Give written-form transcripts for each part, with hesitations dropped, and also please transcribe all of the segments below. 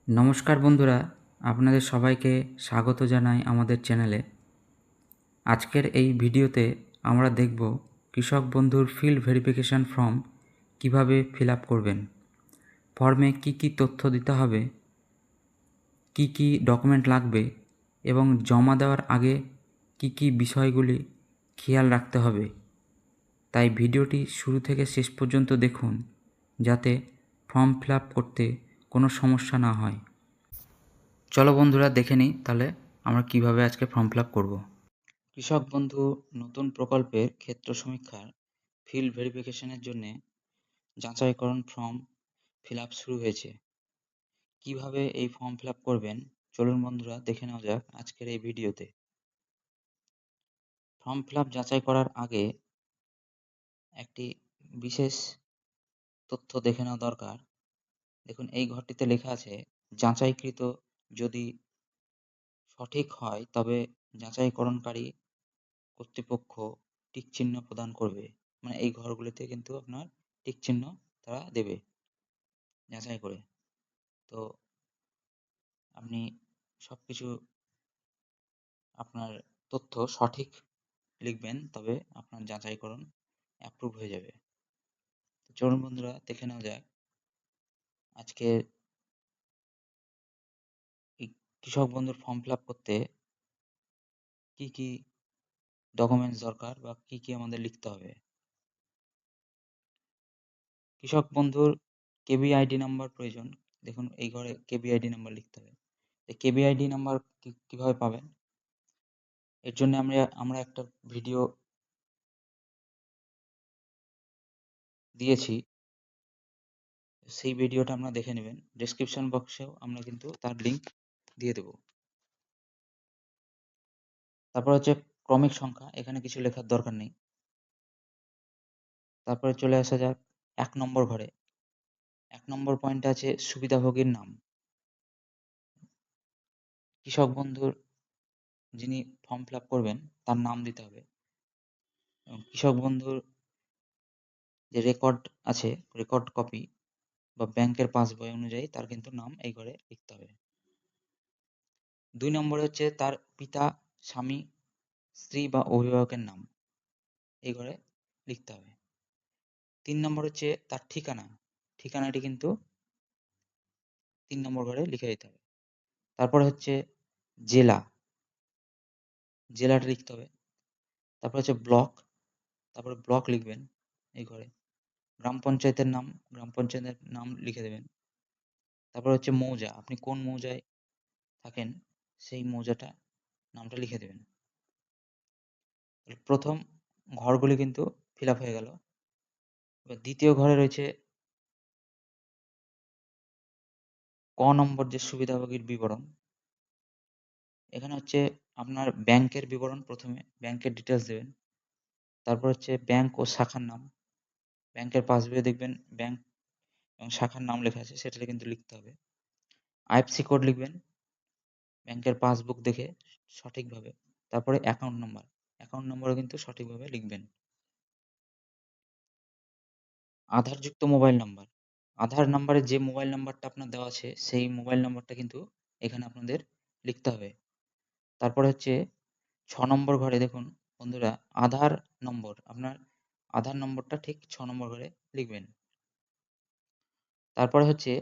নমস্কার বন্ধুরা, আপনাদের সবাইকে স্বাগত জানাই আমাদের চ্যানেলে। আজকের এই ভিডিওতে আমরা দেখব কৃষক বন্ধুর ফিল্ড ভেরিফিকেশন ফর্ম কিভাবে ফিল আপ করবেন, ফর্মে কি কি তথ্য দিতে হবে, কি কি ডকুমেন্ট লাগবে এবং জমা দেওয়ার আগে কি কি বিষয়গুলি খেয়াল রাখতে হবে। তাই ভিডিওটি শুরু থেকে শেষ পর্যন্ত দেখুন, যাতে ফর্ম ফিল আপ করতে কোনো সমস্যা না হয়। চলো বন্ধুরা, দেখে নিই তাহলে আমরা কিভাবে আজকে ফর্ম ফিল আপ করবো। কৃষক বন্ধু নতুন প্রকল্পের ক্ষেত্র সমীক্ষার ফিল্ড ভেরিফিকেশনের জন্য যাচাইকরণ ফর্ম ফিল আপ শুরু হয়েছে। কিভাবে এই ফর্ম ফিল আপ করবেন চলুন বন্ধুরা দেখে নেওয়া যাক আজকের এই ভিডিওতে। ফর্ম ফিল আপ যাচাই করার আগে একটি বিশেষ তথ্য দেখে নেওয়া দরকার। দেখুন, এই ঘরটিতে লেখা আছে যাচাইকৃত যদি সঠিক হয় তবে যাচাইকরণকারী কর্তৃপক্ষ টিক চিহ্ন প্রদান করবে। মানে এই ঘরগুলিতে কিন্তু আপনার টিক চিহ্ন তারা দেবে যাচাই করে। তো আপনি সবকিছু আপনার তথ্য সঠিক লিখবেন, তবে আপনার যাচাইকরণ অ্যাপ্রুভ হয়ে যাবে। তো চলুন বন্ধুরা দেখে নেওয়া যাক আজকে এই কৃষক বন্ধুর ফর্ম ফিল আপ করতে কি কি ডকুমেন্টস দরকার বা কি কি আমাদের লিখতে হবে। কৃষক বন্ধুর কেবিআইডি নাম্বার প্রয়োজন। দেখুন, এই ঘরে কেবিআইডি নাম্বার লিখতে হবে। এই কেবিআইডি নাম্বার কিভাবে পাবেন, এর জন্য আমরা একটা ভিডিও দিয়েছি, সেই ভিডিওটা আপনারা দেখে নেবেন। ডেসক্রিপশন বক্সেও আমরা কিন্তু তার লিঙ্ক দিয়ে দেব। তারপর হচ্ছে ক্রমিক সংখ্যা, এখানে কিছু লেখার দরকার নেই। তারপরে চলে আসা যাক ১ নম্বর ঘরে। ১ নম্বর পয়েন্টে আছে সুবিধাভোগীর নাম। কৃষক বন্ধুর যিনি ফর্ম ফিল আপ করবেন তার নাম দিতে হবে, এবং কৃষক বন্ধুর যে রেকর্ড আছে, রেকর্ড কপি বা ব্যাংকের পাসবই অনুযায়ী তার কিন্তু নাম এই ঘরে লিখতে হবে। ২ নম্বরে হচ্ছে তার পিতা, স্বামী, স্ত্রী বা অভিভাবকের নাম এই ঘরে লিখতে হবে। ৩ নম্বর হচ্ছে তার ঠিকানা, ঠিকানাটি কিন্তু ৩ নম্বর ঘরে লিখে দিতে হবে। তারপরে হচ্ছে জেলা, জেলাটা লিখতে হবে। তারপর হচ্ছে ব্লক, তারপরে ব্লক লিখবেন এই ঘরে। গ্রাম পঞ্চায়েতের নাম, গ্রাম পঞ্চায়েতের নাম লিখে দেবেন। তারপর হচ্ছে মৌজা, আপনি কোন মৌজায় থাকেন সেই মৌজাটা নামটা লিখে দেবেন। প্রথম ঘরগুলি কিন্তু ফিল আপ হয়ে গেল। এবার দ্বিতীয় ঘরে রয়েছে ক নম্বর যে সুবিধাভোগীর বিবরণ। এখানে হচ্ছে আপনার ব্যাংকের বিবরণ, প্রথমে ব্যাংকের ডিটেলস দেবেন। তারপর হচ্ছে ব্যাংক ও শাখার নাম, ব্যাংকের পাসবইয়ে দেখবেন ব্যাংক এবং শাখার নাম লেখা আছে, সেটা কিন্তু লিখতে হবে। আইএফএসসি কোড লিখবেন ব্যাংকের পাসবুক দেখে সঠিকভাবে। তারপরে অ্যাকাউন্ট নাম্বার, অ্যাকাউন্ট নম্বরও কিন্তু সঠিকভাবে লিখবেন। আধারযুক্ত মোবাইল নাম্বার, আধার নাম্বারে যে মোবাইল নাম্বারটা আপনার দেওয়া আছে সেই মোবাইল নাম্বারটা কিন্তু এখানে আপনাদের লিখতে হবে। তারপরে হচ্ছে ৬ নম্বর ঘরে দেখুন বন্ধুরা, আধার নম্বর, আপনার আধার নম্বরটা ঠিক ৬ নম্বর ঘরে লিখবেন। তারপরে হচ্ছে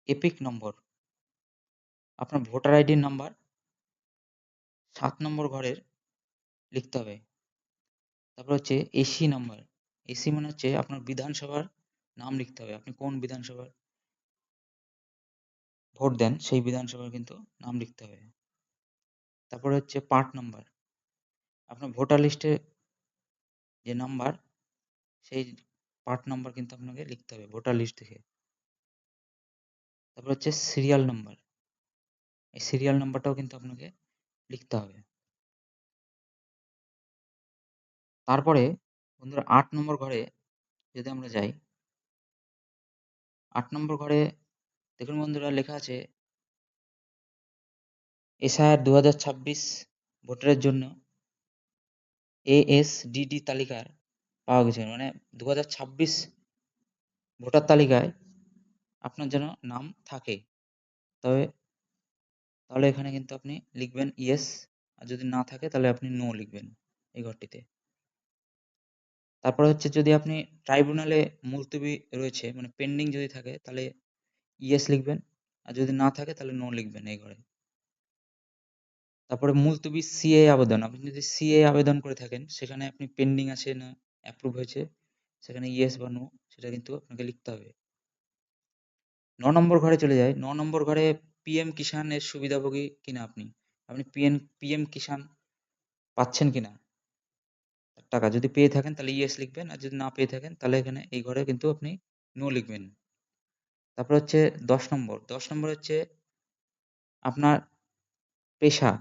এপিক নম্বর, আপনার ভোটার আইডির নাম্বার ৭ নম্বর ঘরের লিখতে হবে। তারপর হচ্ছে এসি নাম্বার, এসি মানে হচ্ছে আপনার বিধানসভার নাম লিখতে হবে, আপনি কোন বিধানসভার ভোট দেন সেই বিধানসভার কিন্তু নাম লিখতে হবে। তারপরে হচ্ছে পার্ট নাম্বার, আপনার ভোটার লিস্টে যে নাম্বার সেই পার্ট নাম্বার কিন্তু আপনাকে লিখতে হবে ভোটার লিস্ট থেকে। তারপর হচ্ছে সিরিয়াল নাম্বার, এই সিরিয়াল নাম্বারটাও কিন্তু আপনাকে লিখতে হবে। তারপরে বন্ধুরা ৮ নম্বর ঘরে যদি আমরা যাই, ৮ নম্বর ঘরে দেখুন বন্ধুরা লেখা আছে এসআইআর ২০২৬ ভোটারের জন্য এএসডিডি তালিকার পাওয়া গেছে, মানে ২০২৬ ভোটার তালিকায় আপনার যেন নাম থাকে। তবে তাহলে এখানে কিন্তু আপনি লিখবেন ইয়েস, আর যদি না থাকে তাহলে আপনি নো লিখবেন এই ঘরটিতে। তারপরে হচ্ছে যদি আপনি ট্রাইব্যুনালে মুলতবি রয়েছে মানে পেন্ডিং যদি থাকে তাহলে ইয়েস লিখবেন, আর যদি না থাকে তাহলে নো লিখবেন এই ঘরে। তারপরে মুলতবি সিএ আবেদন, আপনি যদি সিএ আবেদন করে থাকেন সেখানে আপনি পেন্ডিং আছে না অ্যাপ্রুভ হয়েছে সেখানে ইয়েস বা নো সেটা কিন্তু আপনাকে লিখতে হবে। ৯ নম্বর ঘরে চলে যাই। ৯ নম্বর ঘরে পিএম কিষানের সুবিধাভোগী কিনা আপনি। আপনি পিএম কিষান পাচ্ছেন কিনা টাকা। যদি পেয়ে থাকেন তাহলে ইয়েস লিখবেন, আর যদি না পেয়ে থাকেন তাহলে এখানে এই ঘরে কিন্তু আপনি নো লিখবেন। তারপর হচ্ছে ১০ নম্বর। ১০ নম্বর হচ্ছে আপনার পেশা।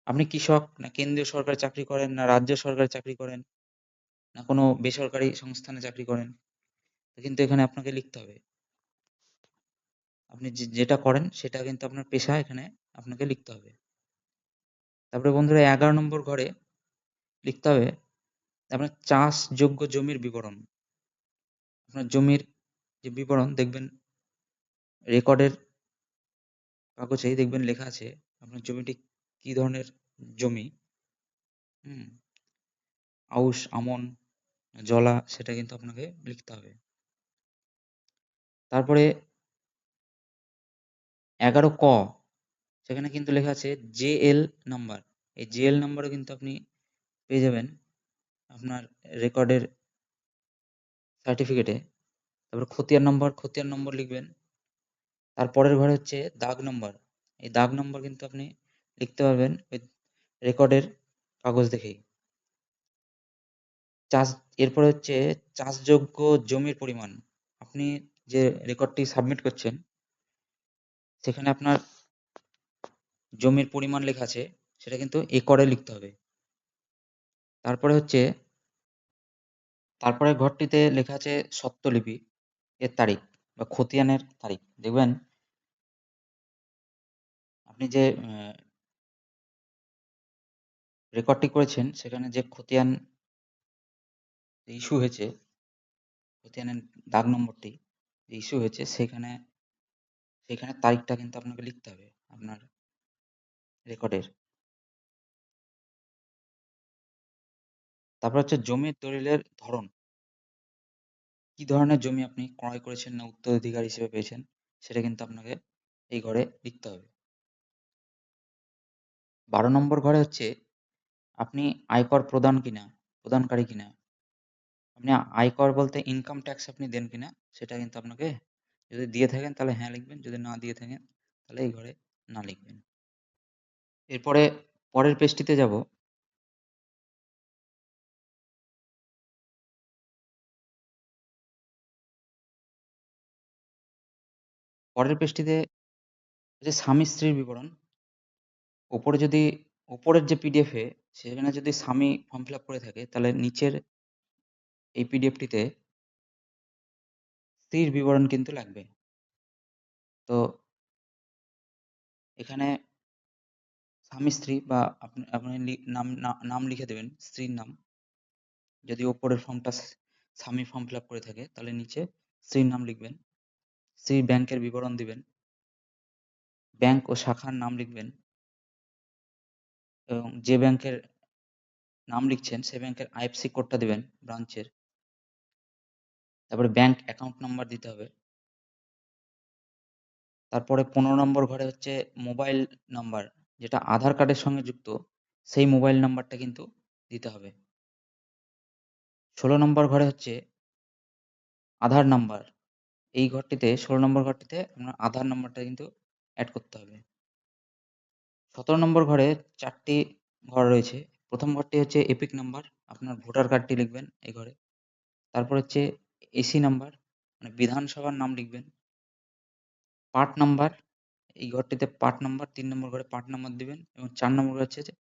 আপনি কৃষক, না কেন্দ্রীয় সরকারি চাকরি করেন, না রাজ্য সরকারি চাকরি করেন, না কোনো বেসরকারি সংস্থানে চাকরি করেন। কিন্তু এখানে আপনাকে লিখতে হবে। আপনি যেটা করেন সেটা কিন্তু আপনার পেশা এখানে আপনাকে লিখতে হবে। তারপরে বন্ধুরা ১১ নম্বর ঘরে লিখতে হবে আপনার চাষযোগ্য জমির বিবরণ। আপনার জমির যে বিবরণ দেখবেন রেকর্ডের কাগজেই দেখবেন লেখা আছে আপনার জমিটি কি ধরনের জমি, হুম? আউশ, আমন, জলা সেটা কিন্তু আপনাকে লিখতে হবে। তারপরে ১১ ক সেখানে কিন্তু লেখা আছে জেএল নাম্বার। এই জেএল নাম্বারও কিন্তু আপনি পেয়ে যাবেন আপনার রেকর্ডের সার্টিফিকেটে। তারপরে খতিয়ান নম্বর লিখবেন। তারপরের ঘরে হচ্ছে দাগ নম্বর। এই দাগ নম্বর কিন্তু আপনি লিখতে পারবেন ওই রেকর্ডের কাগজ দেখেই। এরপরে হচ্ছে চাষযোগ্য জমির পরিমাণ। আপনি যে রেকর্ডটি সাবমিট করছেন সেখানে আপনার জমির পরিমাণ লেখা আছে সেটা কিন্তু একরে লিখতে হবে। তারপরে হচ্ছে তারপরের ঘরটিতে লেখা আছে স্বত্বলিপি এর তারিখ বা খতিয়ানের তারিখ। দেখবেন আপনি যে রেকর্ডটি করেছেন সেখানে যে খতিয়ান ইস্যু হয়েছে, খতিয়ানের দাগ নম্বরটি যে ইস্যু হয়েছে সেখানে তারিখটা কিন্তু আপনাকে লিখতে হবে আপনার রেকর্ডের। তারপর হচ্ছে জমির দলিলের ধরন। কি ধরনের জমি আপনি ক্রয় করেছেন না উত্তরাধিকার হিসেবে পেয়েছেন সেটা কিন্তু আপনাকে এই ঘরে লিখতে হবে। ১২ নম্বর ঘরে হচ্ছে আপনি আয়কর প্রদানকারী কিনা। আপনি আয়কর বলতে ইনকাম ট্যাক্স আপনি দেন কিনা সেটা কিন্তু আপনাকে যদি দিয়ে থাকেন তাহলে হ্যাঁ লিখবেন, যদি না দিয়ে থাকেন তাহলে এই ঘরে না লিখবেন। এরপরে পরের পেজটিতে যাব। পরের পেজটিতে যে স্বামী স্ত্রীর বিবরণ। ওপরে যদি ওপরের যে পিডিএফ এ সেখানে যদি স্বামী ফর্ম ফিল আপ করে থাকে তাহলে নিচের এই পিডিএফটিতে স্ত্রীর বিবরণ কিন্তু লাগবে। তো এখানে স্বামী স্ত্রী বা আপনি নাম লিখে দেবেন স্ত্রীর নাম। যদি ওপরের ফর্মটা স্বামী ফর্ম ফিল আপ করে থাকে তাহলে নিচে স্ত্রীর নাম লিখবেন। স্ত্রীর ব্যাংকের বিবরণ দিবেন। ব্যাংক ও শাখার নাম লিখবেন এবং যে ব্যাংকের নাম লিখছেন সে ব্যাংকের আইএফএসসি কোডটা দিবেন ব্রাঞ্চের। তারপরে ব্যাংক অ্যাকাউন্ট নাম্বার দিতে হবে। তারপরে ১৫ নম্বর ঘরে হচ্ছে মোবাইল নাম্বার, যেটা আধার কার্ডের সঙ্গে যুক্ত সেই মোবাইল নাম্বারটা কিন্তু দিতে হবে। ১৬ নম্বর ঘরে হচ্ছে আধার নাম্বার। এই ঘরটিতে ১৬ নম্বর ঘরটিতে আপনার আধার নাম্বারটা কিন্তু এড করতে হবে। ১৭ নম্বর ঘরে ৪ টি ঘর রয়েছে। ১ম ঘরটি হচ্ছে এপিক নাম্বার, আপনার ভোটার কার্ডটি লিখবেন এই ঘরে। তারপর হচ্ছে এসি নাম্বার মানে বিধানসভার নাম লিখবেন। পার্ট নাম্বার, এই ঘরটিতে পার্ট নাম্বার ৩ নম্বর ঘরে পার্ট নাম্বার দিবেন এবং ৪ নম্বর ঘরে হচ্ছে যে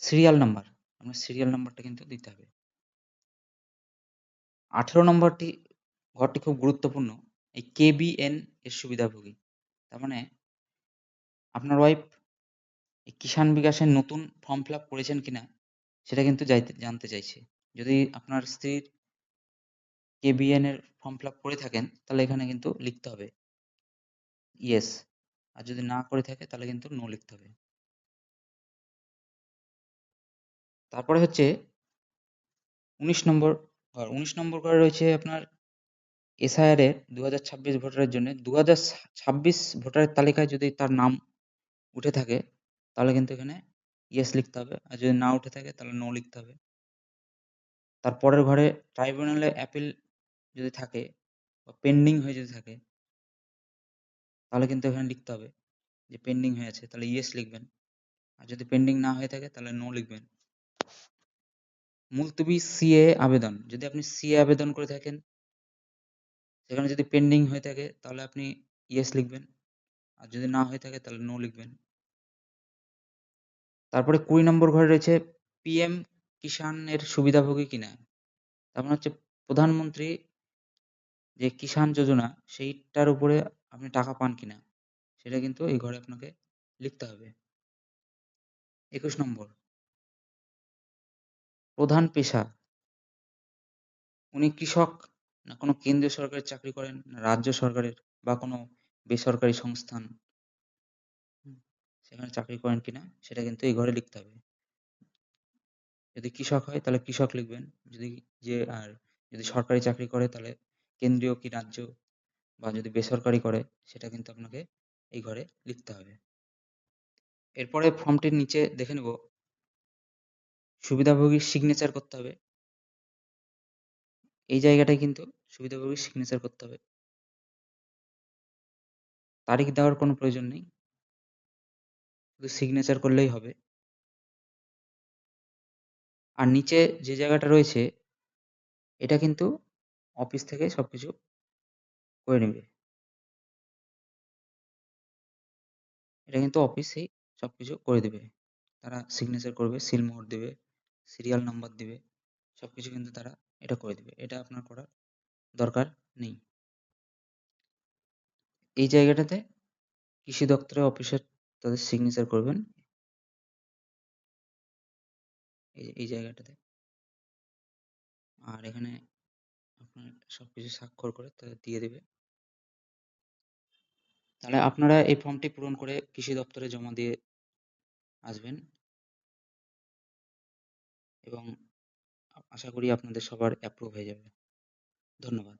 সিরিয়াল নাম্বার, আপনার সিরিয়াল নাম্বারটা কিন্তু দিতে হবে। ১৮ নম্বরটি ঘরটি খুব গুরুত্বপূর্ণ। এই কেবিএন এর সুবিধাভোগী। তার মানে আপনার ওয়াইফ এই কিষাণ বিকাশের নতুন ফর্ম ফিল আপ করেছেন কিনা সেটা কিন্তু জানতে চাইছে। যদি আপনার স্ত্রীর কেবিএন এর ফর্ম ফিল আপ করে থাকেন তাহলে এখানে কিন্তু লিখতে হবে ইয়েস, আর যদি না করে থাকে তাহলে কিন্তু নো লিখতে হবে। তারপরে হচ্ছে 19 নম্বর ঘর। 19 নম্বর ঘরে রয়েছে আপনার এসআইআর এর 2026 ভোটারের জন্য 2026 ভোটারের তালিকায় যদি তার নাম উঠে থাকে তাহলে কিন্তু এখানে ইয়েস লিখতে হবে, আর যদি না উঠে থাকে তাহলে নো লিখতে হবে। তারপরের ঘরে ট্রাইব্যুনালে অ্যাপিল যদি থাকে বা পেন্ডিং হয়ে যদি থাকে তাহলে কিন্তু এখানে লিখতে হবে যে পেন্ডিং হয়ে আছে, তাহলে ইয়েস লিখবেন, আর যদি পেন্ডিং না হয়ে থাকে তাহলে নো লিখবেন। মুলতবি সিএ আবেদন, যদি আপনি সিএ আবেদন করে থাকেন সেখানে যদি পেন্ডিং হয়ে থাকে তাহলে আপনি ইয়েস লিখবেন, আর যদি না হয়ে থাকে তাহলে নো লিখবেন। তারপরে 20 নম্বর ঘরে রয়েছে পিএম কিষানের সুবিধাভোগী কিনা, তার মানে হচ্ছে প্রধানমন্ত্রী যে কিষান যোজনা সেইটার উপরে আপনি টাকা পান কিনা সেটা কিন্তু এই ঘরে আপনাকে লিখতে হবে। 21 নম্বর প্রধান পেশা, উনি কৃষক না কোনো কেন্দ্রীয় সরকারের চাকরি করেন না রাজ্য সরকারের বা কোনো বেসরকারি সংস্থান, হুম, সেখানে চাকরি করেন কিনা সেটা কিন্তু এই ঘরে লিখতে হবে। যদি কৃষক হয় তাহলে কৃষক লিখবেন, যদি আর যদি সরকারি চাকরি করে তাহলে কেন্দ্রীয় কি রাজ্য, বা যদি বেসরকারি করে সেটা কিন্তু আপনাকে এই ঘরে লিখতে হবে। এরপরে ফর্মটির নিচে দেখে নেব সুবিধাভোগীর সিগনেচার করতে হবে, এই জায়গাটায় কিন্তু সুবিধাভোগীর সিগনেচার করতে হবে, তারিখ দেওয়ার কোনো প্রয়োজন নেই, শুধু সিগনেচার করলেই হবে। আর নিচে যে জায়গাটা রয়েছে এটা কিন্তু অফিস থেকে সবকিছু করে নেবে, এটা কিন্তু অফিসেই সবকিছু করে দেবে, তারা সিগনেচার করবে, সিলমোহর দেবে, সিরিয়াল নাম্বার দেবে, সবকিছু কিন্তু তারা এটা করে দেবে, এটা আপনার করার দরকার নেই। এই জায়গাটাতে কৃষি দপ্তরের অফিসার তাদের সিগনেচার করবেন, এই জায়গাটাতে, আর এখানে আপনার সবকিছু স্বাক্ষর করে তাদের দিয়ে দেবে। তাহলে আপনারা এই ফর্মটি পূরণ করে কৃষি দপ্তরে জমা দিয়ে আসবেন এবং আশা করি আপনাদের সবার অ্যাপ্রুভ হয়ে যাবে। ধন্যবাদ।